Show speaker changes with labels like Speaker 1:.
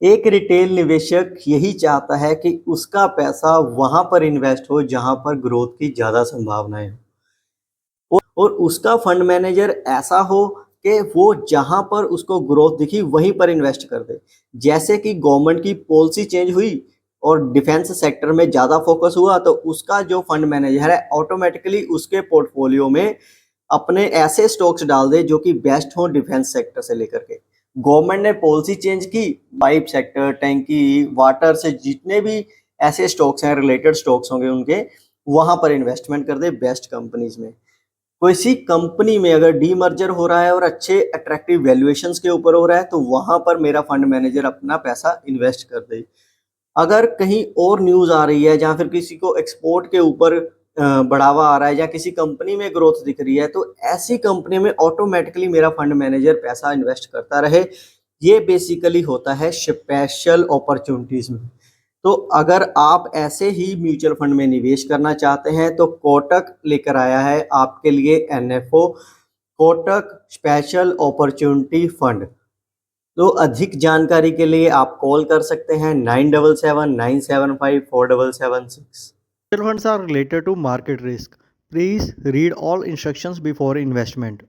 Speaker 1: एक रिटेल निवेशक यही चाहता है कि उसका पैसा वहाँ पर इन्वेस्ट हो जहाँ पर ग्रोथ की ज़्यादा संभावनाएँ हों। और उसका फंड मैनेजर ऐसा हो कि वो जहाँ पर उसको ग्रोथ दिखी वहीं पर इन्वेस्ट कर दे। जैसे कि गवर्नमेंट की पॉलिसी चेंज हुई और डिफेंस सेक्टर में ज़्यादा फोकस हुआ तो उसका जो फंड मैनेजर है ऑटोमेटिकली उसके पोर्टफोलियो में अपने ऐसे स्टॉक्स डाल दे जो कि बेस्ट हो डिफेंस सेक्टर से लेकर के। गवर्नमेंट ने पॉलिसी चेंज की, पाइप सेक्टर, टैंकी, वाटर से जितने भी ऐसे स्टॉक्स हैं, रिलेटेड स्टॉक्स होंगे उनके, वहाँ पर इन्वेस्टमेंट कर दे बेस्ट कंपनीज में। किसी कंपनी में अगर डीमर्जर हो रहा है और अच्छे अट्रैक्टिव वैल्यूएशंस के ऊपर हो रहा है तो वहां पर मेरा फंड मैनेजर अपना पैसा इन्वेस्ट कर दे। अगर कहीं और न्यूज़ आ रही है जहाँ फिर किसी को एक्सपोर्ट के ऊपर बढ़ावा आ रहा है या किसी कंपनी में ग्रोथ दिख रही है तो ऐसी कंपनी में ऑटोमेटिकली मेरा फंड मैनेजर पैसा इन्वेस्ट करता रहे। ये बेसिकली होता है स्पेशल अपॉर्चुनिटीज में। तो अगर आप ऐसे ही म्यूचुअल फंड में निवेश करना चाहते हैं तो कोटक लेकर आया है आपके लिए NFO, Kotak special opportunity fund. तो अधिक जानकारी के लिए आप कॉल कर सकते हैं 9779754776।
Speaker 2: Mutual funds are related to market risk. Please read all instructions before investment.